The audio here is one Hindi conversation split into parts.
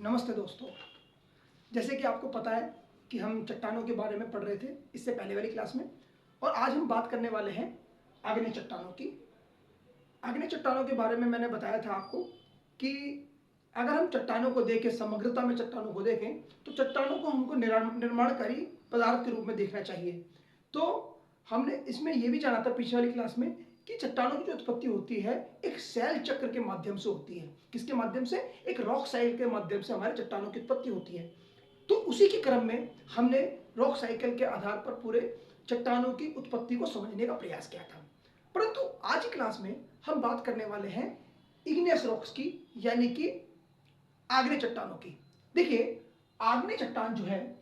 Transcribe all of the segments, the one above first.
नमस्ते दोस्तों। जैसे कि आपको पता है कि हम चट्टानों के बारे में पढ़ रहे थे इससे पहले वाली क्लास में, और आज हम बात करने वाले हैं आग्नेय चट्टानों की। आग्नेय चट्टानों के बारे में मैंने बताया था आपको कि अगर हम चट्टानों को देखें, समग्रता में चट्टानों को देखें, तो चट्टानों को हमको निर्माणकारी पदार्थ के रूप में देखना चाहिए। तो हमने इसमें यह भी जाना था पिछले वाली क्लास में कि चट्टानों की जो उत्पत्ति होती है एक शैल चक्र के माध्यम से होती है। किसके माध्यम से? एक रॉक साइकिल के माध्यम से हमारे चट्टानों की उत्पत्ति होती है। तो उसी के क्रम में हमने रॉक साइकिल के आधार पर पूरे चट्टानों की उत्पत्ति को समझने का प्रयास किया था। परंतु आज की क्लास में हम बात करने वाले हैं इग्नियस रॉक्स की, यानी कि आग्नेय चट्टानों की। देखिए, आग्नेय चट्टान जो है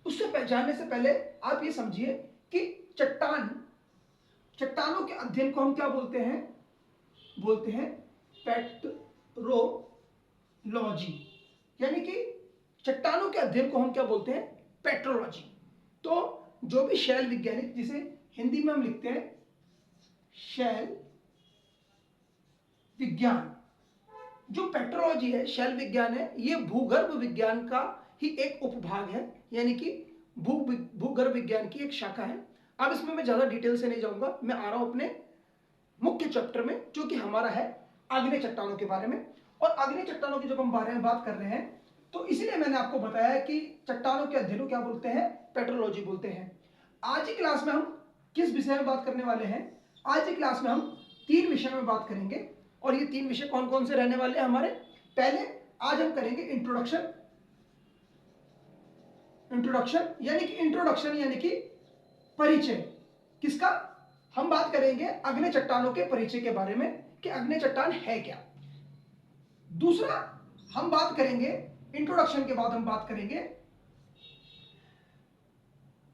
उससे पहचानने से पहले आप ये समझिए कि चट्टानों के अध्ययन को हम क्या बोलते हैं? बोलते हैं पेट्रोलॉजी, यानी कि चट्टानों के अध्ययन को हम क्या बोलते हैं? पेट्रोलॉजी। तो जो भी शैल वैज्ञानिक, जिसे हिंदी में हम लिखते हैं शैल विज्ञान, जो पेट्रोलॉजी है, शैल विज्ञान है, ये भूगर्भ विज्ञान का ही एक उपभाग है, यानी कि भूगर्भ विज्ञान की एक शाखा है। अब इसमें मैं ज्यादा डिटेल से नहीं जाऊंगा, मैं आ रहा हूं अपने मुख्य चैप्टर में, जो कि हमारा है आग्नेय चट्टानों के बारे में। और आग्नेय चट्टानों की जब हम बारे में बात कर रहे हैं तो इसलिए मैंने आपको बताया कि चट्टानों के अध्ययन को क्या बोलते हैं? पेट्रोलॉजी बोलते हैं। आज की क्लास में हम किस विषय में बात करने वाले हैं? आज की क्लास में हम 3 विषय में बात करेंगे, और ये 3 विषय कौन कौन से रहने वाले हैं हमारे? पहले आज हम करेंगे इंट्रोडक्शन, यानी कि परिचय। किसका? हम बात करेंगे आग्नेय चट्टानों के परिचय के बारे में कि आग्नेय चट्टान है क्या। दूसरा हम बात करेंगे, इंट्रोडक्शन के बाद हम बात करेंगे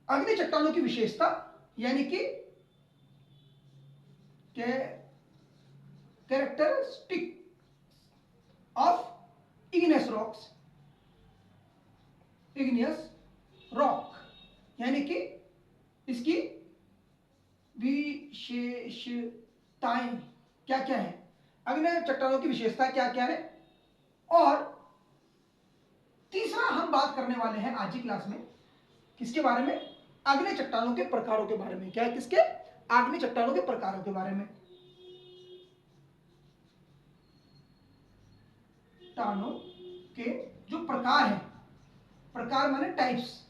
आग्नेय चट्टानों की विशेषता, यानी कि कैरेक्टरिस्टिक ऑफ इग्नियस रॉक, यानी कि इसकी विशेषताएं क्या क्या है, आग्नेय चट्टानों की विशेषता क्या क्या है। और तीसरा हम बात करने वाले हैं आज की क्लास में किसके बारे में? आग्नेय चट्टानों के प्रकारों के बारे में। क्या है? किसके? आग्नेय चट्टानों के प्रकारों के बारे में। चट्टानों के जो प्रकार है, प्रकार माने टाइप्स,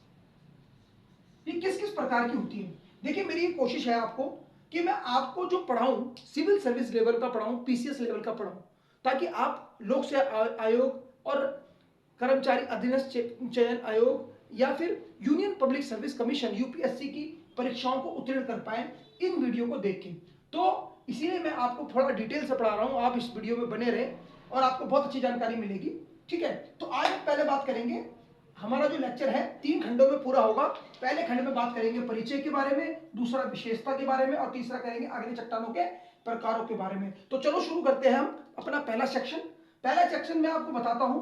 ये किस किस प्रकार की होती है। देखिए, मेरी ये कोशिश है आपको कि मैं आपको जो पढ़ाऊं सिविल सर्विस लेवल का पढ़ाऊं, पीसीएस लेवल का पढ़ाऊं, ताकि आप लोक सेवा आयोग और कर्मचारी अधीनस्थ चयन आयोग या फिर union public service commission UPSC की परीक्षाओं को उत्तीर्ण कर पाए इन वीडियो को देख के। तो इसीलिए मैं आपको थोड़ा डिटेल से पढ़ा रहा हूं, आप इस वीडियो में बने रहे और आपको बहुत अच्छी जानकारी मिलेगी। ठीक है, तो आज हम पहले बात करेंगे, हमारा जो लेक्चर है 3 खंडों में पूरा होगा। पहले खंड में बात करेंगे परिचय के बारे में, दूसरा विशेषता के बारे में, और तीसरा करेंगे आग्नेय चट्टानों के प्रकारों के बारे में। तो चलो शुरू करते हैं हम अपना पहला सेक्शन। पहला सेक्शन में आपको बताता हूं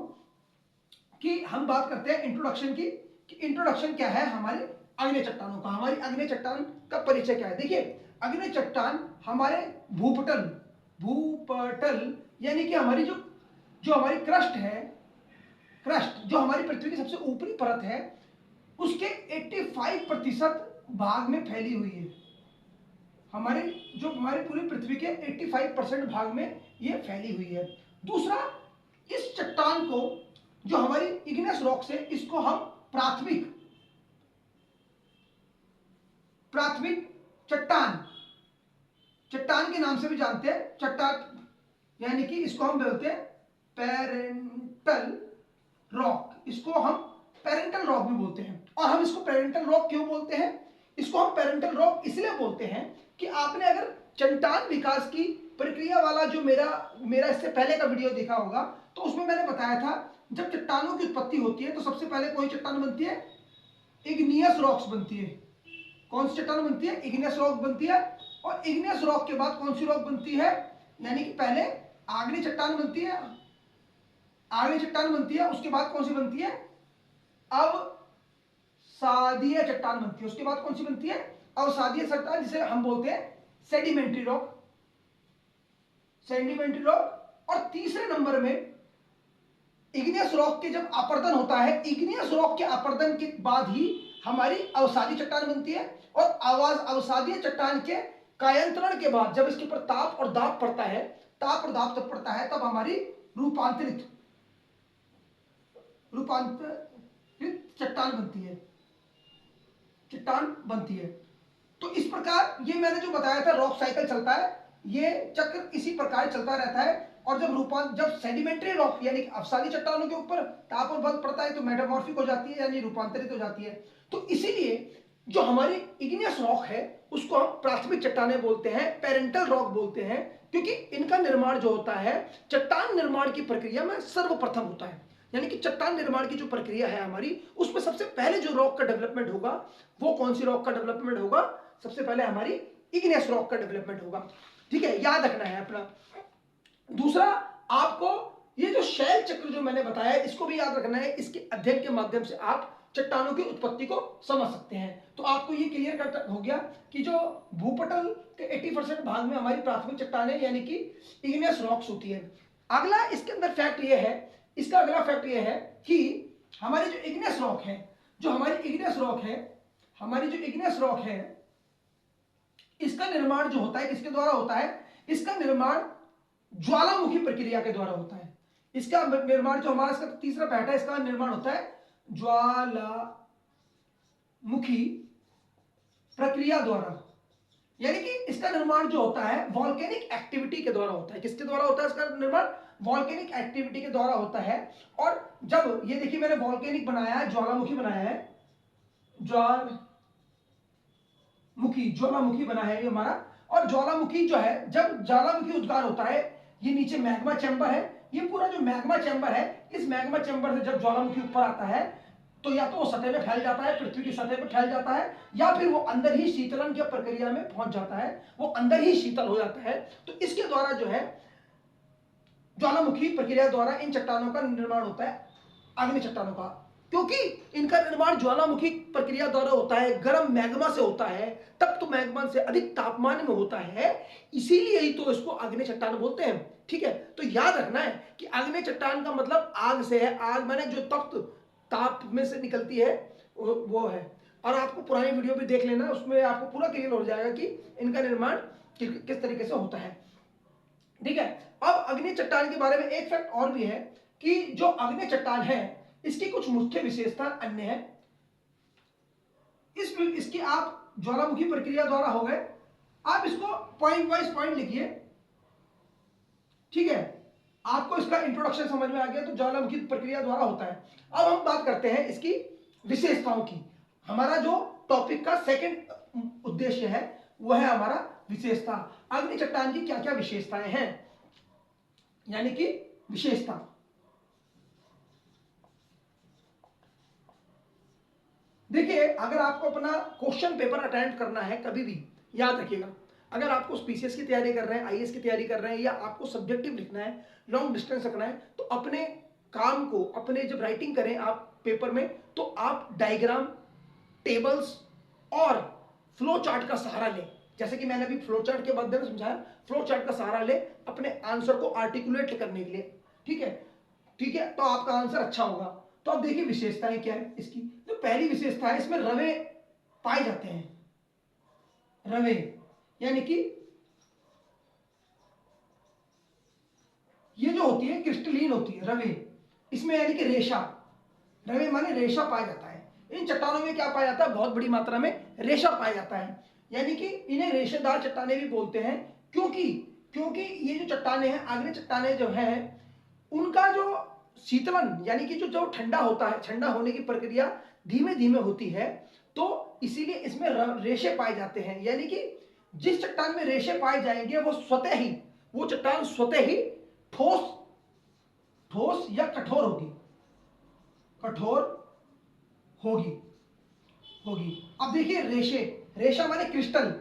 कि हम बात करते हैं इंट्रोडक्शन की, कि इंट्रोडक्शन क्या है हमारे आग्नेय चट्टानों का, हमारी आग्नेय चट्टान का परिचय क्या है। देखिए, आग्नेय चट्टान हमारे भूपटल यानी कि हमारी जो हमारी क्रस्ट है, जो हमारी पृथ्वी की सबसे ऊपरी परत है, उसके 85% भाग में फैली हुई है। हमारी पूरी पृथ्वी के 85% भाग में ये फैली हुई है। दूसरा, इस चट्टान को, जो हमारी इग्नियस रॉक्स है, इसको हम प्राथमिक चट्टान के नाम से भी जानते हैं। चट्टान यानी कि इसको हम बोलते हैं पेरेंटल रॉक, इसको हम पेरेंटल रॉक भी बोलते हैं। और हम इसको पेरेंटल रॉक क्यों बोलते हैं? इसको हम पेरेंटल रॉक इसलिए बोलते हैं कि आपने अगर चट्टान विकास की प्रक्रिया वाला जो मेरा इससे पहले का वीडियो देखा होगा, तो उसमें मैंने बताया था जब चट्टानों की उत्पत्ति होती है तो सबसे पहले कोई चट्टान बनती है? इग्नियस रॉक्स बनती है। कौन सी चट्टान बनती है? इग्नियस रॉक बनती है। और इग्नियस रॉक के बाद कौन सी रॉक बनती है? यानी कि पहले आग्नेय चट्टान बनती है, उसके बाद कौन सी बनती है? अवसादीय चट्टान बनती है। उसके बाद कौन सी बनती है? अवसादीय चट्टान, जिसे हम बोलते हैं सेडिमेंट्री रॉक। और तीसरे नंबर में इग्नियस रॉक के जब अपर्दन होता है, इग्नियस रॉक के अपर्दन के बाद ही हमारी अवसादी चट्टान बनती है, और आवाज अवसादीय चट्टान के कायांतरण के बाद जब इसके ऊपर ताप और दाब पड़ता है, ताप और दाब जब पड़ता है, तब हमारी रूपांतरित चट्टान बनती है, चट्टान बनती है। तो इस प्रकार ये मैंने जो बताया था रॉक साइकिल चलता है, ये चक्र इसी प्रकार चलता रहता है। और जब सेडिमेंट्री रॉक यानी अवसादी चट्टानों के ऊपर ताप और बल पड़ता है तो मेटामॉर्फिक हो जाती है यानी रूपांतरित हो जाती है। तो इसीलिए जो हमारी इग्नियस रॉक है उसको हम प्राथमिक चट्टानें बोलते हैं, पेरेंटल रॉक बोलते हैं, क्योंकि इनका निर्माण जो होता है चट्टान निर्माण की प्रक्रिया में सर्वप्रथम होता है। यानी कि चट्टान निर्माण की जो प्रक्रिया है हमारी, उसमें सबसे पहले जो रॉक का डेवलपमेंट होगा वो कौन सी रॉक का डेवलपमेंट होगा? सबसे पहले हमारी इग्नियस रॉक का डेवलपमेंट होगा। ठीक है, याद रखना है अपना। दूसरा, आपको ये जो शैल चक्र जो मैंने बताया इसको भी याद रखना है। इसके अध्ययन के माध्यम से आप चट्टानों की उत्पत्ति को समझ सकते हैं। तो आपको ये क्लियर कर हो गया कि जो भूपटल के 80% भाग में हमारी प्राथमिक चट्टानें यानी कि इग्नियस रॉक्स होती है। अगला इसके अंदर फैक्ट ये है, इसका अगला फैक्ट ये है कि हमारी जो इग्नियस रॉक है, जो हमारी इग्नियस रॉक है, हमारी जो इग्नियस रॉक है, इसका निर्माण जो होता है किसके द्वारा होता है? इसका निर्माण ज्वालामुखी प्रक्रिया के द्वारा होता है। इसका निर्माण जो हमारा इसका तीसरा पैट है, इसका निर्माण होता है ज्वालामुखी प्रक्रिया द्वारा। यानी कि इसका निर्माण जो होता है वॉल्केनिक एक्टिविटी के द्वारा होता है। किसके द्वारा होता है इसका निर्माण? वॉल्केनिक एक्टिविटी के द्वारा होता है। और जब ये देखिए मैंने वॉल्केनिक बनाया है, ज्वालामुखी बनाया है, ज्वालामुखी बना है ये हमारा। और ज्वालामुखी जो है, जब ज्वालामुखी उद्गार होता है, ये नीचे मैग्मा चैम्बर है, ये पूरा जो मैग्मा चैम्बर है, इस मैग्मा चैम्बर से जब ज्वालामुखी ऊपर आता है तो या तो वो सतह में फैल जाता है, पृथ्वी की सतह पर फैल जाता है, या फिर वो अंदर ही शीतलन की प्रक्रिया में पहुंच जाता है, वो अंदर ही शीतल हो जाता है। तो इसके द्वारा जो है ज्वालामुखी प्रक्रिया द्वारा इन चट्टानों का निर्माण होता है, अग्नि चट्टानों का। क्योंकि इनका निर्माण ज्वालामुखी प्रक्रिया द्वारा होता है, गर्म मैग्मा से होता है, तब तो मैग्मा से अधिक तापमान में होता है, इसीलिए ही तो इसको अग्नि चट्टान बोलते हैं। ठीक है, तो याद रखना है कि अग्नि चट्टान का मतलब आग से है। आग माने जो तप्त ताप में से निकलती है वो है। और आपको पुरानी वीडियो भी देख लेना, उसमें आपको पूरा क्लियर हो जाएगा कि इनका निर्माण किस तरीके से होता है। ठीक है, अब अग्नि चट्टान के बारे में एक फैक्ट और भी है कि जो अग्नि चट्टान है इसकी कुछ मुख्य विशेषता अन्य है। इसकी आप ज्वालामुखी प्रक्रिया द्वारा हो गए, आप इसको पॉइंट वाइज पॉइंट लिखिए। ठीक है, आपको इसका इंट्रोडक्शन समझ में आ गया, तो ज्वालामुखी प्रक्रिया द्वारा होता है। अब हम बात करते हैं इसकी विशेषताओं की। हमारा जो टॉपिक का सेकंड उद्देश्य है वह है हमारा विशेषता। अग्नि चट्टान की क्या क्या विशेषताएं हैं, यानी कि विशेषता। देखिए, अगर आपको अपना क्वेश्चन पेपर अटेंड करना है कभी भी, याद रखिएगा, अगर आपको पीसीएस की तैयारी कर रहे हैं, आईएएस की तैयारी कर रहे हैं, या आपको सब्जेक्टिव लिखना है, लॉन्ग डिस्टेंस रखना है, तो अपने काम को, अपने जब राइटिंग करें आप पेपर में, तो आप डायग्राम, टेबल्स और फ्लो चार्ट का सहारा लें। जैसे कि मैंने अभी फ्लो चार्ट के माध्यम में समझाया, फ्लो चार्ट का सहारा ले अपने आंसर को आर्टिकुलेट करने के लिए। ठीक है, ठीक है, तो आपका आंसर अच्छा होगा। तो अब देखिए विशेषताएं क्या है इसकी। जो पहली विशेषता है, इसमें रवे पाए जाते हैं। रवे यानी कि ये जो होती है क्रिस्टलीन होती है रवे, इसमें यानी कि रेशा, रवे माने रेशा पाया जाता है। इन चट्टानों में क्या पाया जाता है? बहुत बड़ी मात्रा में रेशा पाया जाता है, यानी कि इन्हें रेशेदार चट्टानें भी बोलते हैं। क्योंकि ये जो चट्टानें हैं, आग्नेय चट्टानें जो हैं, उनका जो शीतलन यानी कि जो ठंडा होता है, ठंडा होने की प्रक्रिया धीमे धीमे होती है, तो इसीलिए इसमें रेशे पाए जाते हैं। यानी कि जिस चट्टान में रेशे पाए जाएंगे वो चट्टान स्वतः ही ठोस या कठोर होगी। अब देखिए रेशा माने क्रिस्टल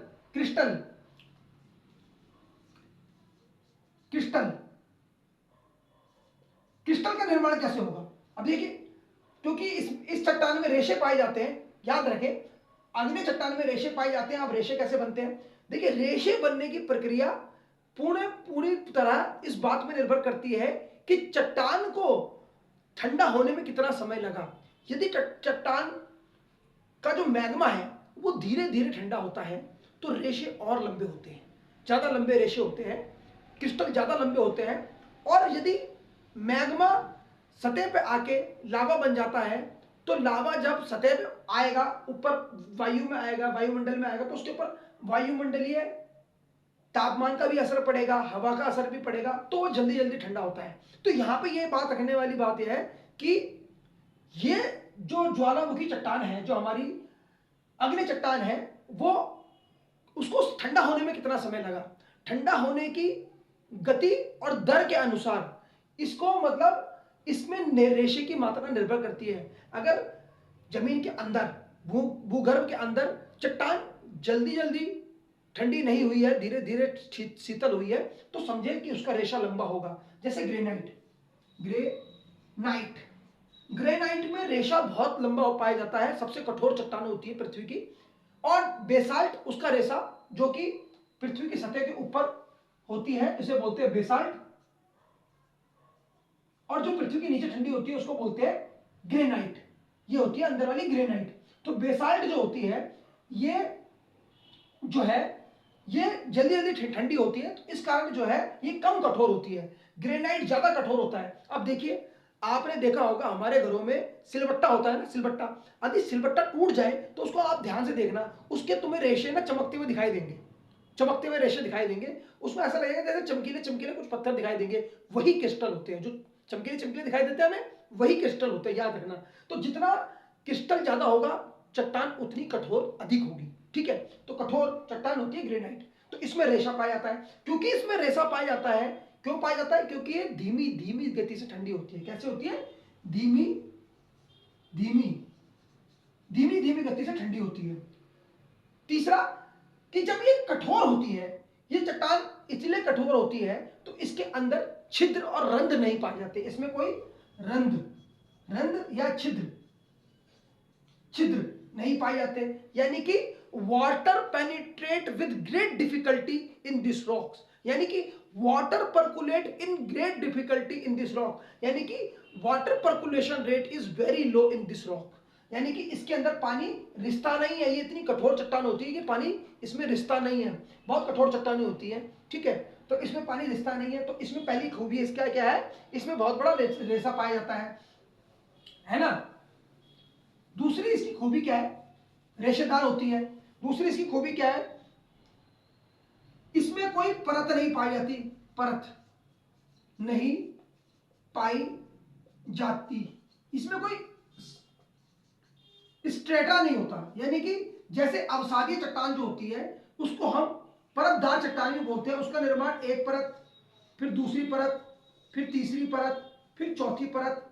का निर्माण कैसे होगा? अब देखिए, क्योंकि इस चट्टान में रेशे पाए जाते हैं, याद रखें, अग्नि चट्टान में रेशे पाए जाते हैं। अब रेशे कैसे बनते हैं? देखिए, रेशे बनने की प्रक्रिया पूरी तरह इस बात में निर्भर करती है कि चट्टान को ठंडा होने में कितना समय लगा। यदि चट्टान का जो मैग्मा है वो धीरे धीरे ठंडा होता है तो रेशे और लंबे होते हैं, ज़्यादा लंबे रेशे होते हैं, क्रिस्टल ज़्यादा लंबे होते हैं। और यदि मैग्मा सतह पे आके लावा बन जाता है तो लावा जब सतह पे आएगा, ऊपर वायु में आएगा, वायुमंडल में आएगा, तो उसके ऊपर वायुमंडलीय तापमान का भी असर पड़ेगा, हवा का असर भी पड़ेगा, तो वो जल्दी जल्दी ठंडा होता है। तो यहां पे ये बात रखने वाली बात यह है कि ये जो ज्वालामुखी चट्टान है, जो हमारी अग्नि चट्टान है, वो उसको ठंडा होने में कितना समय लगा। ठंडा होने की गति और दर के अनुसार इसको मतलब इसमें रेशे की मात्रा निर्भर करती है। अगर जमीन के अंदर भूगर्भ के अंदर चट्टान जल्दी जल्दी ठंडी नहीं हुई है, धीरे धीरे शीतल हुई है, तो समझे कि उसका रेशा लंबा होगा। जैसे ग्रेनाइट, ग्रेनाइट में रेशा बहुत लंबा पाया जाता है, सबसे कठोर चट्टान होती है पृथ्वी की। और बेसाल्ट उसका रेशा जो कि पृथ्वी की सतह के ऊपर होती है, इसे बोलते हैं बेसाल्ट। और जो पृथ्वी के नीचे ठंडी होती है उसको बोलते हैं ग्रेनाइट। ये होती है अंदर वाली ग्रेनाइट। तो बेसाल्ट जो होती है ये जो है ये जल्दी जल्दी ठंडी होती है, तो इस कारण जो है ये कम कठोर होती है। ग्रेनाइट ज्यादा कठोर होता है। अब देखिए, आपने देखा होगा हमारे घरों में सिलबट्टा होता है ना, सिलबट्टा। यदि सिलबट्टा टूट जाए तो उसको आप ध्यान से देखना, उसके तुम्हें रेशे ना चमकते हुए दिखाई देंगे, चमकते हुए रेशे दिखाई देंगे। उसमें ऐसा लगेगा जैसे चमकीले चमकीले कुछ पत्थर दिखाई देंगे, वही क्रिस्टल होते हैं। जो चमकीले चमकीले दिखाई देते हैं हमें, वही क्रिस्टल होते हैं, याद रखना। तो जितना क्रिस्टल ज्यादा होगा चट्टान उतनी कठोर अधिक होगी, ठीक है। तो कठोर चट्टान होती है ग्रेनाइट। तो इसमें रेशा पाया जाता है। क्योंकि इसमें रेशा पाया जाता है, क्यों पाया जाता है? क्योंकि ये धीमी धीमी गति से ठंडी होती है। कैसे होती है? धीमी धीमी धीमी धीमी गति से ठंडी होती है। तीसरा कि जब ये कठोर होती है, ये चट्टान इसलिए कठोर होती है तो इसके अंदर छिद्र और रंध्र नहीं पाए जाते। इसमें कोई रंध्र या छिद्र नहीं पाए जाते, यानी कि water penetrate with great difficulty in this rocks, यानी कि water percolate in great difficulty in this rock, यानी कि water percolation rate is very low in this rock, यानी कि इसके अंदर पानी रिश्ता नहीं है। ये इतनी कठोर चट्टान होती है कि पानी इसमें रिश्ता नहीं है। बहुत कठोर चट्टानें होती है, ठीक है, तो इसमें पानी रिश्ता नहीं है। तो इसमें पहली खूबी इसका क्या है? इसमें बहुत बड़ा रेशा पाया जाता है ना। दूसरी इसकी खूबी क्या है? रेशेदार होती है। दूसरी इसकी खूबी क्या है? इसमें कोई परत नहीं पाई जाती, परत नहीं पाई जाती। इसमें कोई स्ट्रेटा नहीं होता, यानी कि जैसे अवसादीय चट्टान जो होती है उसको हम परतदार चट्टान भी बोलते हैं। उसका निर्माण एक परत, फिर दूसरी परत, फिर तीसरी परत, फिर चौथी परत,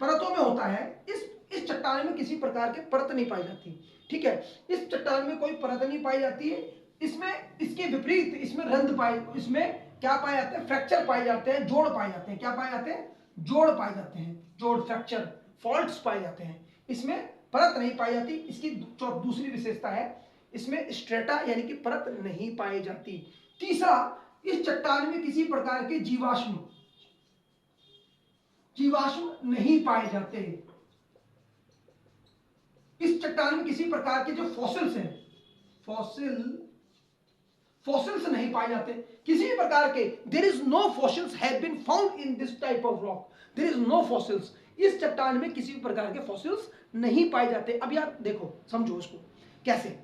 परतों में होता है। इस चट्टान में किसी प्रकार के परत नहीं पाई जाती, ठीक है। इस चट्टान में कोई परत नहीं पाई जाती है। इसमें इसके विपरीत इसमें रंध्र पाए, इसमें क्या पाए जाते हैं? फ्रैक्चर पाए जाते हैं, जोड़ पाए जाते हैं। क्या पाए जाते हैं? जोड़ पाए जाते हैं, जोड़, फ्रैक्चर, फॉल्ट्स पाए जाते हैं। इसमें परत नहीं पाई जाती। इसकी दूसरी विशेषता है इसमें स्ट्रेटा यानी कि परत नहीं पाई जाती। तीसरा, इस चट्टान में किसी प्रकार के जीवाश्म नहीं पाए जाते। इस चट्टान में किसी प्रकार के जो फॉसिल्स हैं, फॉसिल्स नहीं पाए जाते किसी भी प्रकार के। There is no fossils have been found in this type of rock. There is no fossils. इस चट्टान में किसी भी प्रकार के फॉसिल्स नहीं पाए जाते। अब यार देखो, समझो इसको कैसे।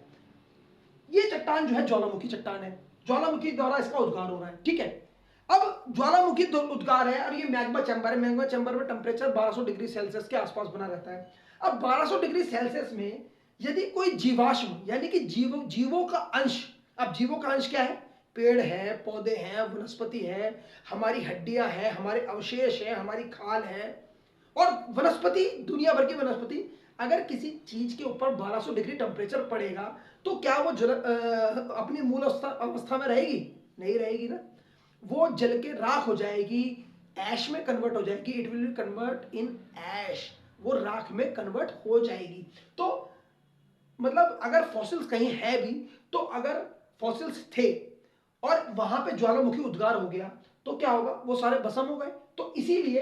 ये चट्टान जो है ज्वालामुखी चट्टान है, ज्वालामुखी द्वारा इसका उद्गार हो रहा है, ठीक है। अब ज्वालामुखी उद्गार है और ये मैग्मा चैम्बर है। मैग्मा चैम्बर में टेम्परेचर 1200 डिग्री सेल्सियस के आसपास बना रहता है। अब 1200 डिग्री सेल्सियस में यदि कोई जीवाश्म यानी कि जीवों का अंश, अब जीवों का अंश क्या है? पेड़ है, पौधे हैं, वनस्पति है, हमारी हड्डियां हैं, हमारे अवशेष हैं, हमारी खाल है और वनस्पति, दुनिया भर की वनस्पति। अगर किसी चीज के ऊपर 1200 डिग्री टेम्परेचर पड़ेगा तो क्या वो अपनी मूल अवस्था में रहेगी? नहीं रहेगी ना। वो जल के राख हो जाएगी, ऐश में कन्वर्ट हो जाएगी। It will be convert in ash, वो राख में कन्वर्ट हो जाएगी। तो मतलब अगर फॉसिल्स कहीं है भी, तो अगर फॉसिल्स थे और वहां पे ज्वालामुखी उद्गार हो गया तो क्या होगा? वो सारे भस्म हो गए। तो इसीलिए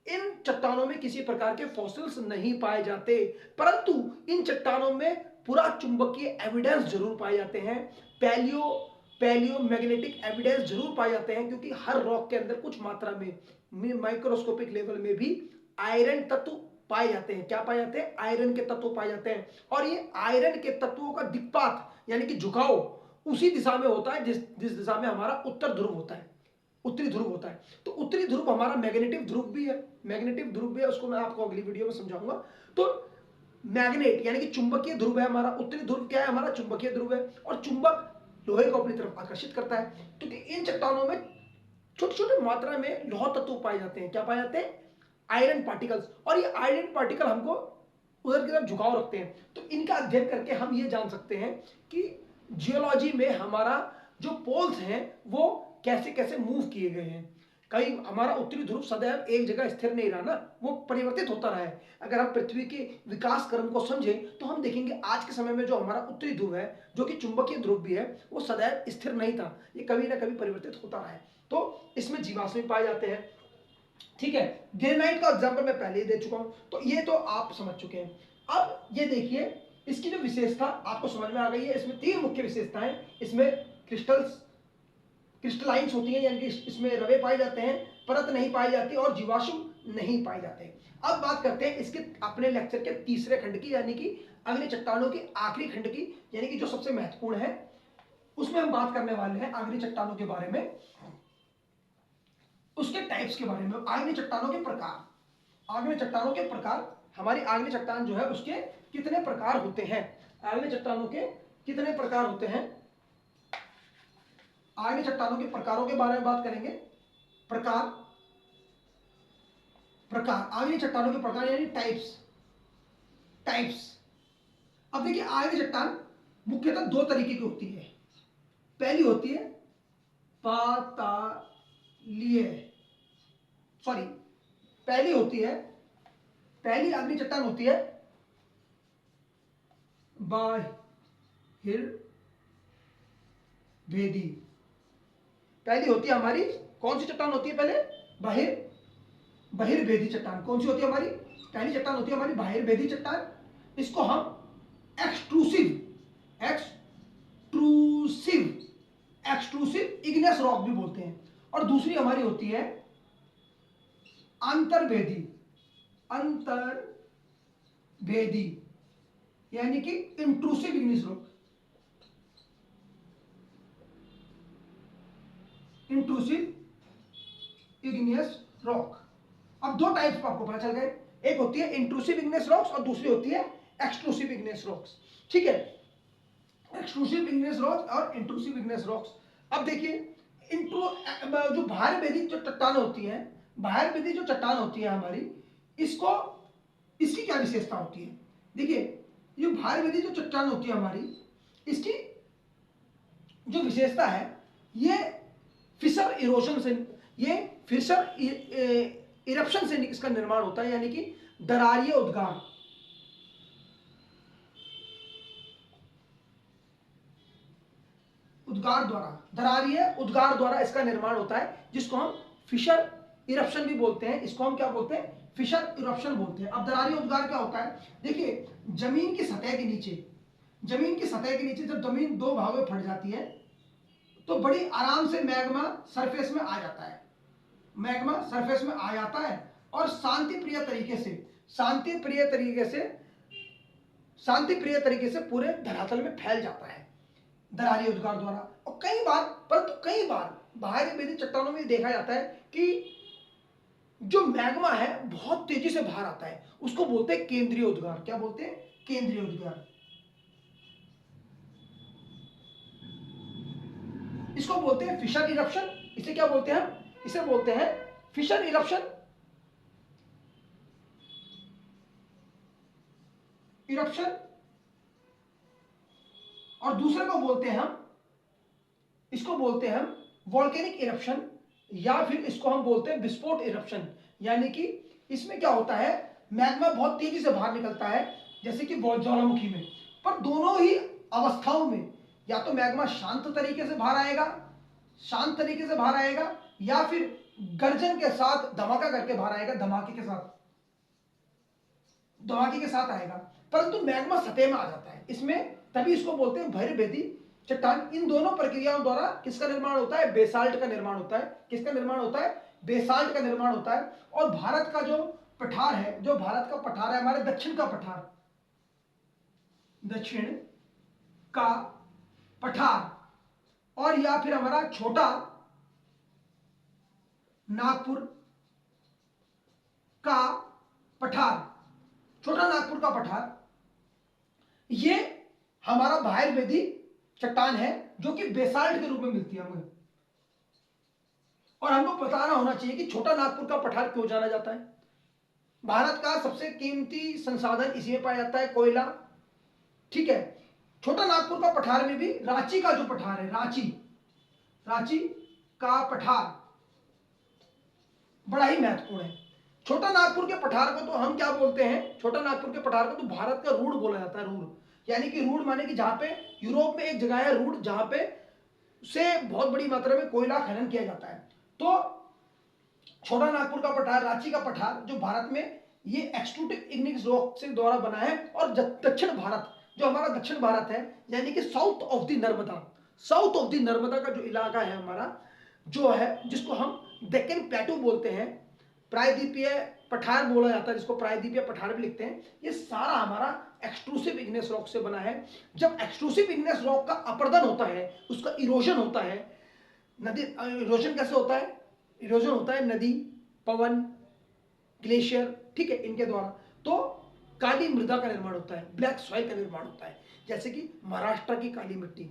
इन चट्टानों में किसी प्रकार के फॉसिल्स नहीं पाए जाते, परंतु इन चट्टानों में पूरा चुंबकीय एविडेंस जरूर पाए जाते हैं, पैलियो मैग्नेटिक एविडेंस जरूर पाए जाते हैं, क्योंकि हर रॉक के अंदर कुछ मात्रा में माइक्रोस्कोपिक लेवल में भी आयरन तत्व पाए जाते हैं। क्या पाए जाते हैं? आयरन के तत्व पाए जाते हैं। और ये आयरन के तत्वों का दिक्पात यानी कि झुकाव उसी दिशा में होता है जिस दिशा में हमारा उत्तर ध्रुव होता है, उत्तरी ध्रुव होता है। तो उत्तरी ध्रुव हमारा मैग्नेटिक ध्रुव भी है, मैग्नेटिक ध्रुव भी है, उसको मैं आपको अगली वीडियो में समझाऊंगा। तो मैग्नेट यानी कि चुंबकीय ध्रुव है हमारा, उत्तरी ध्रुव क्या है? हमारा चुंबकीय ध्रुव है, और चुंबक लोहे को अपनी तरफ आकर्षित करता है, क्योंकि इन चट्टानों में छोटे छोटे मात्रा में लौह तत्व पाए जाते हैं। क्या पाए जाते हैं? Iron particles. और ये आयरन पार्टिकल हमको उधर की तरफ झुकाव रखते हैं। तो इनका अध्ययन करके हम ये जान सकते हैं कि जियोलॉजी में हमारा जो पोल्स हैं वो कैसे कैसे मूव किए गए हैं। कहीं हमारा उत्तरी ध्रुव सदैव एक जगह स्थिर नहीं रहा ना, वो परिवर्तित होता रहा है। अगर हम पृथ्वी के विकास क्रम को समझें तो हम देखेंगे आज के समय में जो हमारा उत्तरी ध्रुव है, जो कि चुंबकीय ध्रुव भी है, वो सदैव स्थिर नहीं था, ये कभी ना कभी परिवर्तित होता रहा है। तो इसमें जीवाश्म पाए जाते हैं। ठीक है, ग्रेनाइट का एग्जांपल मैं पहले ही दे चुका हूं, तो ये तो आप समझ चुके हैं। अब ये देखिए, इसकी जो विशेषता आपको समझ में आ गई है। इसमें तीन मुख्य विशेषताएं, इसमें क्रिस्टलाइंस होती हैं, यानी कि इसमें रवे पाए जाते हैं, परत नहीं पाई जाती और जीवाश्म नहीं पाए जाते। अब बात करते हैं इसके अपने लेक्चर के तीसरे खंड की, यानी कि अग्नि चट्टानों के आखिरी खंड की, यानी कि जो सबसे महत्वपूर्ण है, उसमें हम बात करने वाले हैं अग्नि चट्टानों के बारे में, उसके टाइप्स के बारे में, आग्नेय चट्टानों के प्रकार। आग्नेय चट्टानों के प्रकार, हमारी आग्नेय चट्टान जो है उसके कितने प्रकार होते हैं? आग्नेय चट्टानों के कितने प्रकार होते हैं? आग्नेय चट्टानों के प्रकारों के बारे में बात करेंगे। प्रकार, प्रकार आग्नेय चट्टानों के प्रकार यानी टाइप्स, टाइप्स। अब देखिए, आग्नेय चट्टान मुख्यतः दो तरीके की होती है। पहली होती है पातालीय, सॉरी, पहली होती है, पहली अग्नि चट्टान होती है बहिर्भेदी। पहली होती है हमारी, कौन सी चट्टान होती है पहले? बहिर्भेदी चट्टान। कौन सी होती है हमारी? पहली चट्टान होती है हमारी बहिर्भेदी चट्टान। इसको हम एक्सट्रूसिव इग्नेस रॉक भी बोलते हैं। और दूसरी हमारी होती है अंतर्भेदी, अंतर्भेदी यानी कि intrusive Ignis rock, intrusive igneous rock. अब दो टाइप्स आपको पता चल गए, एक होती है इंट्रूसिव इग्नियस रॉक्स और दूसरी होती है एक्सट्रूसिव इग्नियस रॉक्स। ठीक है, एक्सट्रूसिव इग्नियस रॉक्स और इंट्रूसिव इग्नियस रॉक्स। अब देखिए, जो बहिर्भेदी जो चट्टान होती है, बहिर्भेदी जो चट्टान होती है हमारी, इसको, इसकी क्या विशेषता होती है? देखिए, ये बहिर्भेदी जो चट्टान होती है हमारी, इसकी जो विशेषता है, ये फिशर इरोशन से, ये फिशर इरप्शन से इसका निर्माण होता है, यानी कि दरारीय उद्गार, उद्गार द्वारा, दरारीय उद्गार द्वारा इसका निर्माण होता है, जिसको हम फिशर इरप्शन भी बोलते हैं। इसको हम क्या बोलते हैं? फिशर इरप्शन बोलते हैं। अब दरारीय उद्गार क्या होता है? देखिए, जमीन की सतह के नीचे, जमीन की सतह के नीचे जब जमीन दो भागों में फट जाती है, तो बड़ी आराम से मैग्मा सरफेस में आ जाता है, मैग्मा सरफेस में आ जाता है और शांतिप्रिय तरीके से पूरे धरातल में फैल जाता है दरारीय उद्गार द्वारा। और कई बार, परंतु कई बार बहिर्भेदी चट्टानों में देखा जाता है कि जो मैग्मा है बहुत तेजी से बाहर आता है, उसको बोलते हैं केंद्रीय उद्गार। क्या बोलते हैं? केंद्रीय उद्गार। इसको बोलते हैं फिशर इरप्शन। इसे क्या बोलते हैं हम? इसे बोलते हैं फिशर इरप्शन, और दूसरे को बोलते हैं हम, इसको बोलते हैं हम वॉल्केनिक इरप्शन, या फिर इसको हम बोलते हैं विस्फोट इरप्शन। यानी कि इसमें क्या होता है, मैग्मा बहुत तेजी से बाहर निकलता है, जैसे कि ज्वालामुखी में। पर दोनों ही अवस्थाओं में या तो मैग्मा शांत तरीके से बाहर आएगा, या फिर गर्जन के साथ धमाका करके बाहर आएगा, धमाके के साथ आएगा, परंतु मैग्मा सतह में आ जाता है इसमें, तभी इसको बोलते हैं भैरवेदी चट्टान। इन दोनों प्रक्रियाओं द्वारा किसका निर्माण होता है? बेसाल्ट का निर्माण होता है। किसका निर्माण होता है? बेसाल्ट का निर्माण होता है। और भारत का जो पठार है, जो भारत का पठार है, हमारे दक्षिण का पठार, दक्षिण का पठार, और या फिर हमारा छोटा नागपुर का पठार, छोटा नागपुर का पठार, ये हमारा भैरवेदी चट्टान है जो कि बेसाल्ट के रूप में मिलती है हमें। और हमको बताना होना चाहिए कि छोटा नागपुर का पठार क्यों जाना जाता है। भारत का सबसे कीमती संसाधन इसी में पाया जाता है, कोयला। ठीक है, छोटा नागपुर का पठार में भी रांची का जो पठार है, रांची का पठार बड़ा ही महत्वपूर्ण है। छोटा नागपुर के पठार को तो हम क्या बोलते हैं? छोटा नागपुर के पठार को तो भारत का रूड़ बोला जाता है। रूड़ यानी कि रूड़ माने कि जहां पे यूरोप में एक जगह है रूड़, जहां पे से बहुत बड़ी मात्रा में कोयला खनन किया जाता है। तो छोटा नागपुर का पठार, रांची का पठार, जो भारत में ये एक्सट्रूटिव इग्निस रॉक से द्वारा बना है। और दक्षिण भारत, जो हमारा दक्षिण भारत है, यानी कि साउथ ऑफ द नर्मदा का जो इलाका है हमारा, जो है जिसको हम डेक्कन प्लेटू बोलते हैं, प्रायद्वीपीय पठार बोला जाता है, जिसको प्रायद्वीपीय पठार भी लिखते हैं, ये सारा हमारा एक्सट्रूसिव इग्नेस रॉक से बना है। जब एक्सट्रूसिव इग्नेस रॉक का अपरदन होता है, उसका इरोजन होता है, नदी इरोजन कैसे होता है? इरोजन होता है नदी, पवन, ग्लेशियर, ठीक है, इनके द्वारा। तो काली मृदा का निर्माण होता है, ब्लैक सॉइल का निर्माण होता है, जैसे कि महाराष्ट्र की काली मिट्टी,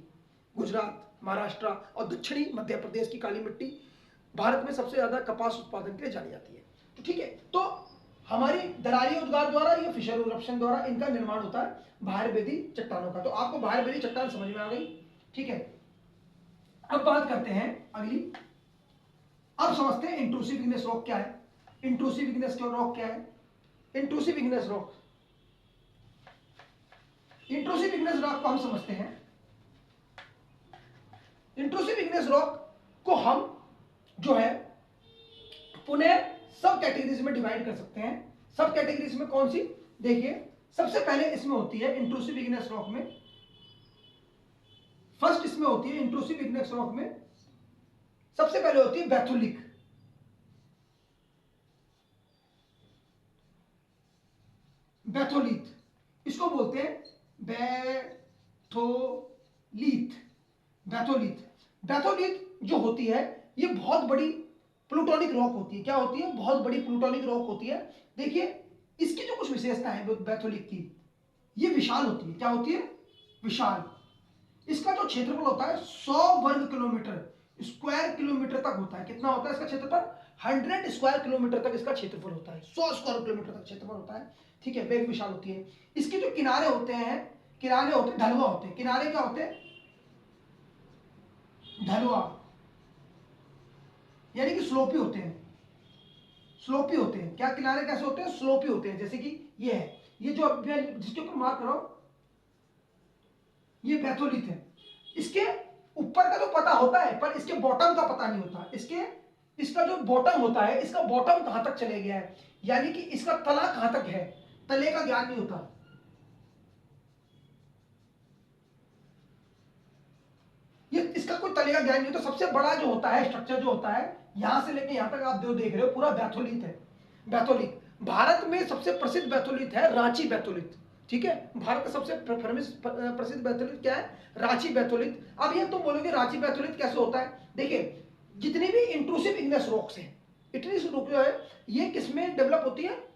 गुजरात, महाराष्ट्र और दक्षिणी मध्य प्रदेश की काली मिट्टी भारत में सबसे ज्यादा कपास उत्पादन के लिए जानी जाती है। तो ठीक है, तो हमारी दरारी उद्गार द्वारा या फिशर इरप्शन द्वारा इनका निर्माण होता है भैरवेदी चट्टानों का। तो आपको भैरवेदी चट्टान समझ में आ गई। ठीक है, अब बात करते हैं अगली। अब समझते हैं इंट्रूसिव इग्नेस रॉक क्या है। इंट्रूसिव इग्नेस रॉक क्या है? इंट्रूसिव इग्नेस रॉक को हम समझते हैं। इंट्रूसिव इग्नेस रॉक को हम जो है पुनः सब कैटेगरीज में डिवाइड कर सकते हैं। सब कैटेगरीज में कौन सी? देखिए, सबसे पहले इसमें होती है इंट्रूसिव इग्नेस रॉक में, फर्स्ट इसमें होती है इंट्रूसिव इग्नेस रॉक में सबसे पहले होती है बैथोलिक। बैथोलिथ, इसको बोलते हैं बैथोलिथ जो होती है, ये बहुत बड़ी प्लूटोनिक रॉक होती है। क्या होती है? बहुत बड़ी प्लूटोनिक रॉक होती है। देखिए, इसकी जो कुछ विशेषता है बैथोलिथ की, ये विशाल होती है। क्या होती है? विशाल। इसका जो क्षेत्रफल होता है 100 वर्ग किलोमीटर, स्क्वायर किलोमीटर तक होता है। कितना होता है इसका क्षेत्रफल? 100 स्क्वायर किलोमीटर तक इसका क्षेत्रफल होता है, 100 स्क्वायर किलोमीटर तक क्षेत्रफल होता है। ठीक है, वेग विशाल होती है। इसके जो किनारे होते हैं, ढलुआ होते हैं। किनारे क्या होते हैं? ढलुआ, यानी कि स्लोपी होते हैं। क्या किनारे कैसे होते हैं? स्लोपी होते हैं। जैसे कि ये है, ये जो जिसके ऊपर मार्क करो, ये बैथोलिथ है। इसके ऊपर का तो पता होता है, पर इसके बॉटम का पता नहीं होता। इसका जो बॉटम होता है, इसका बॉटम कहां तक चले गया है, यानी कि इसका तला कहां तक है, तले का ज्ञान नहीं होता। ये इसका कोई तले का ज्ञान नहीं होता। सबसे बड़ा जो होता है स्ट्रक्चर, जो होता है यहां से लेके यहां तक आप जो देख रहे हो, पूरा बैथोलिथ है। भारत में सबसे प्रसिद्ध बैथोलिथ है रांची बैथोलिथ। ठीक है, भारत का सबसे प्रसिद्ध बैथोलिथ क्या है? रांची बैथोलिथ। अब ये तुम बोलोगे रांची बैथोलिथ कैसे होता है? देखिए, जितनी भी इंट्रूसिव इग्नेस रॉक्स हैं, इतनी रॉक जो है, ये किसमें डेवलप होती है?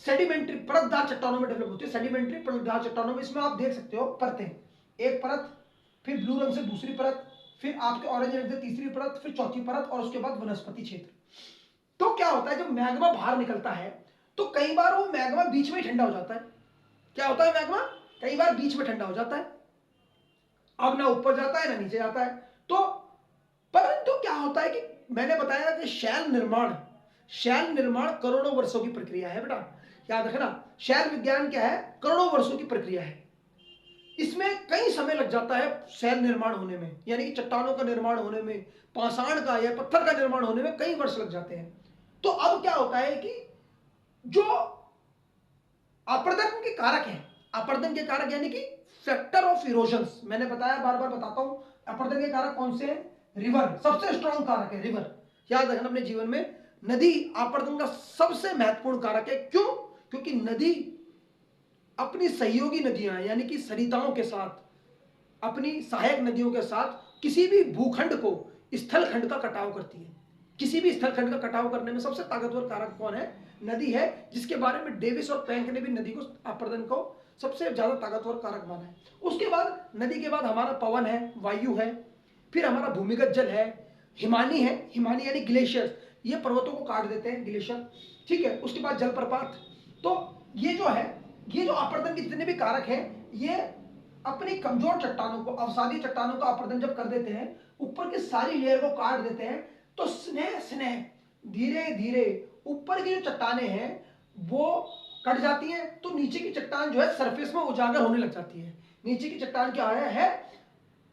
सेडिमेंट्री परतदार चट्टानों में डेवलप होती है। सेडिमेंट्री परतदार चट्टानों में, इसमें आप देख सकते हो परतें, एक परत, फिर ब्लू रंग से दूसरी परत, फिर आपके ऑरेंज रंग से तीसरी परत, फिर चौथी परत, और उसके बाद वनस्पति क्षेत्र। तो क्या होता है, जब मैग्मा बाहर निकलता है तो कई बार वो मैग्मा बीच में ठंडा हो जाता है। क्या होता है? मैग्मा कई बार बीच में ठंडा हो जाता है। अब ना ऊपर जाता है ना नीचे जाता है। तो परंतु क्या होता है कि मैंने बताया कि शैल निर्माण करोड़ों वर्षों की प्रक्रिया है बेटा, याद रखना। शैल विज्ञान क्या है? करोड़ों वर्षों की प्रक्रिया है। इसमें कई समय लग जाता है शैल निर्माण होने में, यानी कि चट्टानों का निर्माण होने में, पाषाण का या पत्थर का निर्माण होने में कई वर्ष लग जाते हैं। तो अब क्या होता है कि जो अपर्दन के कारक है, अपर्दन के कारक यानी कि फैक्टर ऑफ इरोजन, मैंने बताया, बार बार बताता हूं, अपर्दन के कारक कौन से हैं? रिवर सबसे स्ट्रॉन्ग कारक है, रिवर याद रखना अपने जीवन में। नदी अपर्दन का सबसे महत्वपूर्ण कारक है। क्यों? क्योंकि नदी अपनी सहयोगी नदियां यानी कि सरिताओं के साथ, अपनी सहायक नदियों के साथ किसी भी भूखंड को, स्थल खंड का कटाव करती है। किसी भी स्थल खंड का कटाव करने में सबसे ताकतवर कारक कौन है? नदी है, जिसके बारे में डेविस और प्लैंक ने भी नदी को, अपर्दन को सबसे ज्यादा ताकतवर कारक माना है। उसके बाद नदी के बाद हमारा पवन है, वायु है, फिर हमारा भूमिगत जल है, हिमानी है, हिमानी यानी ग्लेशियर, ये पर्वतों को काट देते हैं ग्लेशियर, ठीक है। उसके बाद जलप्रपात। तो ये जो है, ये जो अपर्दन के जितने भी कारक हैं, ये अपनी कमजोर चट्टानों को, अवसादी चट्टानों का अपर्दन जब कर देते हैं, ऊपर की सारी लेयर को काट देते हैं, तो स्नेह स्नेह धीरे धीरे ऊपर की जो चट्टानें हैं वो कट जाती हैं, तो नीचे की चट्टान जो है सरफेस में उजागर होने लग जाती है। नीचे की चट्टान क्या है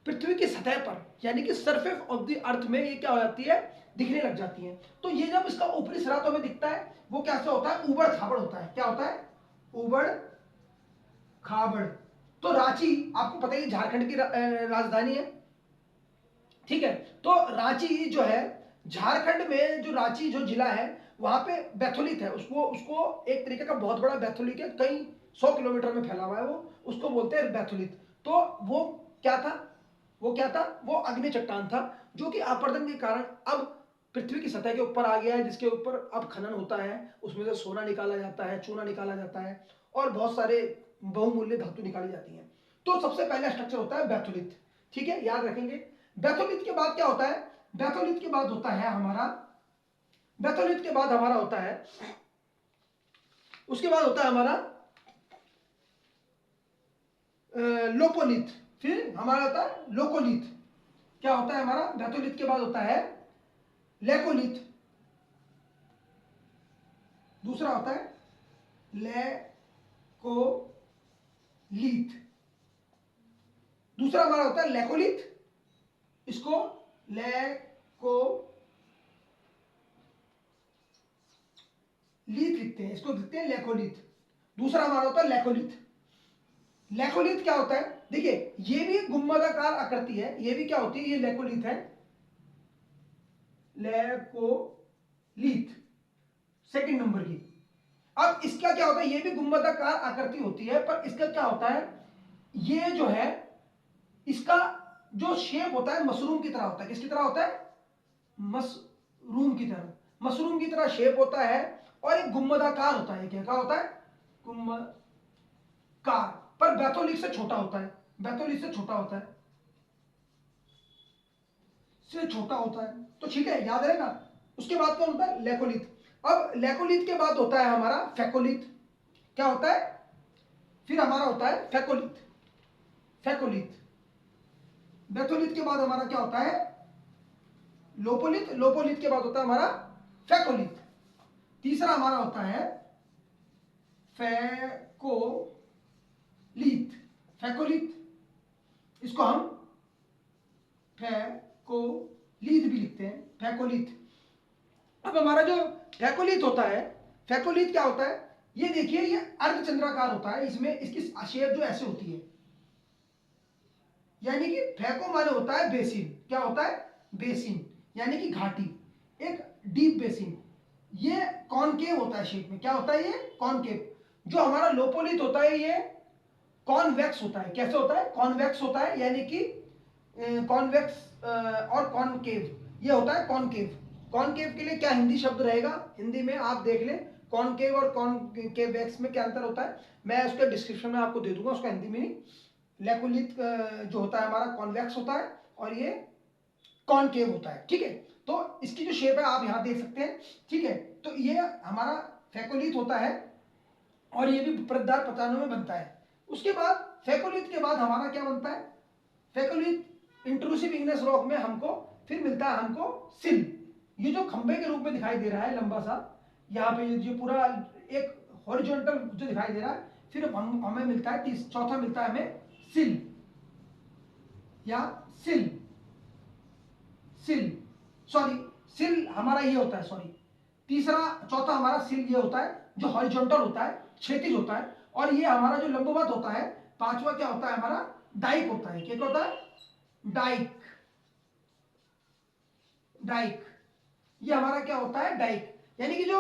पृथ्वी की सतह पर, यानी कि सरफेस ऑफ द अर्थ में ये क्या हो जाती है? दिखने लग जाती है। तो ये जब इसका ऊपरी सिरा तो हमें दिखता है, वो कैसे होता है? उबड़ खाबड़ होता है। क्या होता है? उबड़ खाबड़। तो रांची आपको पता है झारखंड की राजधानी है, ठीक है। तो रांची जो है, झारखंड में जो रांची जो जिला है, वहां पे बैथोलित है, उसको उसको एक तरीके का बहुत बड़ा बैथोलित है, कई 100 किलोमीटर में फैला हुआ है वो, उसको बोलते हैं बैथोलित। तो वो क्या था? वो क्या था? वो अग्नि चट्टान था, जो कि अपर्दन के कारण अब पृथ्वी की सतह के ऊपर आ गया है, जिसके ऊपर अब खनन होता है, उसमें से सोना निकाला जाता है, चूना निकाला जाता है, और बहुत सारे बहुमूल्य धातु निकाली जाती हैं। तो सबसे पहला स्ट्रक्चर होता है बैथोलित, ठीक है, याद रखेंगे। बैथोलित के बाद क्या होता है? बैथोलित के बाद होता है हमारा, बैथोलित के बाद हमारा होता है, उसके बाद होता है हमारा लोकोलिथ, फिर हमारा होता है लोकोलिथ। क्या होता है हमारा? बैथोलिथ के बाद होता है लेकोलिथ, दूसरा होता है लेकोलिथ, दूसरा हमारा होता है लेकोलिथ, इसको लेकोलिथ लिखते हैं, इसको लिखते हैं लेकोलिथ। दूसरा हमारा होता है लेकोलिथ। लेकोलिथ क्या होता है? देखिए, ये भी गुंबदाकार आकृति है, ये भी क्या होती है? ये लेकोलिथ है, लेकोलिथ सेकंड नंबर की। अब इसका क्या होता है? ये भी गुंबदाकार आकृति होती है, पर इसका क्या होता है? ये जो है, इसका जो शेप होता है मशरूम की तरह होता है। किसकी तरह होता है? मशरूम की तरह, मशरूम की तरह शेप होता है, और एक गुंबदाकार होता है। क्या होता है? गुंबदाकार, पर बैथोलिथ से छोटा होता है, बैथोलिथ से छोटा होता है, से छोटा होता है। तो ठीक है, याद रहेगा। उसके बाद कौन होता है? लेकोलिथ। अब लेकोलिथ के बाद होता है हमारा फेकोलिथ। क्या होता है? फिर हमारा होता है फेकोलिथ, फेकोलिथ। बैथोलिथ के बाद हमारा क्या होता है? लोपोलिथ, लोपोलिथ के बाद होता है हमारा फेकोलिथ। तीसरा हमारा होता है फेकोलिथ, फेकोलिथ, इसको हम फेकोलिथ भी लिखते हैं, फेकोलिथ। अब हमारा जो फेकोलिथ होता है, फेकोलिथ क्या होता है? ये देखिए, ये अर्धचंद्राकार होता है, इसमें इसकी शेप जो ऐसे होती है, यानी कि फेको माने होता है बेसिन। क्या होता है? बेसिन, यानी कि घाटी, एक डीप बेसिन। ये कॉनकेव होता है शेप में। क्या होता है? ये कॉनकेव। जो हमारा लोपोलिथ होता है, ये कॉन्वेक्स होता है। कैसे होता है? कॉन्वेक्स होता है, यानी कि कॉन्वेक्स और कॉनकेव, ये होता है कॉनकेव। कॉनकेव के लिए क्या हिंदी शब्द रहेगा? हिंदी में आप देख लें, कॉनकेव और कॉनकेवेक्स में क्या अंतर होता है, मैं उसके डिस्क्रिप्शन में आपको दे दूंगा उसका हिंदी मीनिंग। लेकोलिथ जो होता है हमारा कॉन्वेक्स होता है, और ये कॉनकेव होता है, ठीक है। तो इसकी जो शेप है आप यहां देख सकते हैं, ठीक है। तो ये हमारा फेकोलिथ होता है, और ये भी परतदार पतालों में बनता है। उसके बाद फेकोलिथ के बाद हमारा क्या बनता है? फेकोलिथ इंट्रूसिव इग्नेस रॉक में हमको फिर मिलता है हमको सिल। ये जो खंबे के रूप में दिखाई दे रहा है लंबा सा, यहाँ पे ये पूरा एक हॉरिजॉन्टल जो दिखाई दे रहा है, फिर हमें मिलता है चौथा मिलता है हमें सिल या सिल, सिल सॉरी सिल हमारा ये होता है, सॉरी तीसरा चौथा हमारा सिल ये होता है जो हॉरिजॉन्टल होता है, क्षैतिज होता है। और ये हमारा जो लंबवत होता है, पांचवा क्या होता है हमारा, डाइक होता है। क्या होता है, डाइक, डाइक, ये हमारा क्या होता है, डाइक। यानी कि जो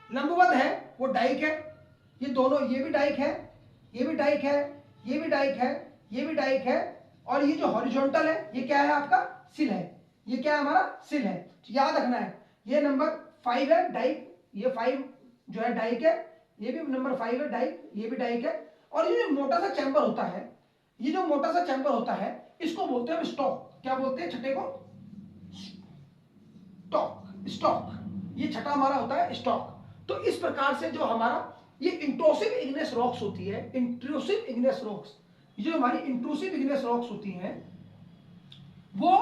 लंबवत है वो डाइक है, ये दोनों, ये भी डाइक है, ये भी डाइक है, ये भी डाइक है, ये भी डाइक है। और ये जो हॉरिजॉन्टल है ये क्या है आपका, सिल है। ये क्या है हमारा, सिल है। तो याद रखना है ये नंबर 5 है डाइक, ये 5 जो है डाइक है, ये भी नंबर 5 है डाइक, ये भी डाइक है। और ये जो मोटा सा चैम्बर होता है, ये जो मोटा सा चैम्बर होता है इसको बोलते हैं हम स्टॉक। क्या बोलते हैं छठे को, स्टॉक, स्टॉक, ये छठा हमारा होता है स्टॉक। तो इस प्रकार से जो हमारा ये इंट्रूसिव इग्नेस रॉक्स होती है, इंट्रूसिव इग्नेस रॉक्स, जो हमारी इंट्रूसिव इग्नेस रॉक्स होती हैं वो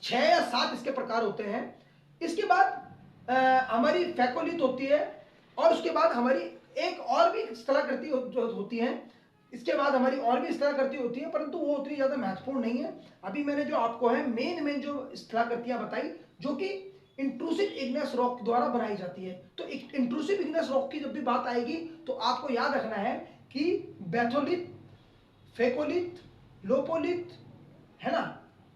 6 या 7 इसके प्रकार होते हैं। इसके बाद हमारी फैकोलिथ होती है, और उसके बाद हमारी एक और भी स्थलाकृति होती है। इसके बाद हमारी और भी स्थलाकृति होती है, परंतु वो उतनी ज्यादा महत्वपूर्ण नहीं है। अभी मैंने जो आपको है मेन जो स्थलाकृतियां बताई जो कि इंट्रूसिव इग्नेस रॉक द्वारा बनाई जाती है। तो इंट्रूसिव इग्नेस रॉक की जब भी बात आएगी तो आपको याद रखना है कि बैथोलिथ, फेकोलिथ, लोपोलिथ, है ना,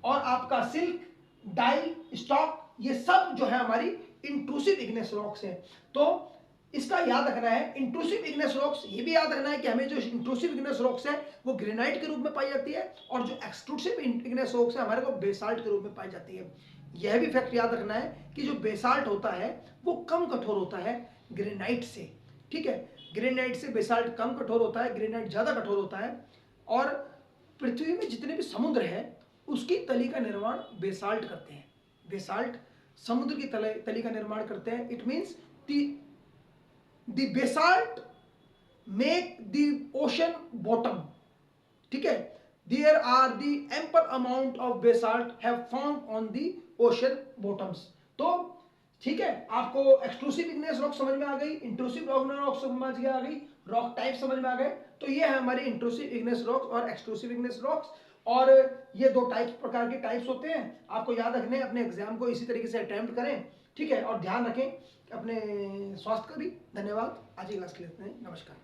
और आपका सिल्क, डाई, स्टॉक, ये सब जो है हमारी इंट्रूसिव इग्नेस रॉक्स है। तो इसका याद रखना है इंट्रूसिव इग्नेस रॉक्स। ये भी याद रखना है कि हमें जो इंट्रूसिव इग्नेस रॉक्स है वो ग्रेनाइट के रूप में पाई जाती है, और जो एक्सट्रूसिव इग्नेस रॉक्स है हमारे को बेसाल्ट के रूप में पाई जाती है। यह भी फैक्ट याद रखना है कि जो बेसाल्ट होता है वो कम कठोर होता है ग्रेनाइट से, ठीक है। ग्रेनाइट से बेसाल्ट कम कठोर होता है, ग्रेनाइट ज्यादा कठोर होता है। और पृथ्वी में जितने भी समुद्र है उसकी तली का निर्माण बेसाल्ट करते हैं। बेसाल्ट समुद्र की तली का निर्माण करते हैं। It means the basalt make the ocean bottom, ठीक है। There are the ample amount of basalt have found on the ocean bottoms. तो ठीक है, आपको एक्सक्लूसिव इग्नेस रॉक समझ में आ गई, इंट्रूसिव रॉक समझ में आ गई, रॉक टाइप समझ में आ गए। तो ये है हमारे इंट्रूसिव इग्नेस रॉक्स और एक्सक्लूसिव इग्नेस रॉक्स। और ये दो टाइप्स, प्रकार के टाइप्स होते हैं, आपको याद रखने। अपने एग्जाम को इसी तरीके से अटेम्प्ट करें, ठीक है, और ध्यान रखें अपने स्वास्थ्य का भी। धन्यवाद। आज की क्लास के लिए इतना ही। नमस्कार।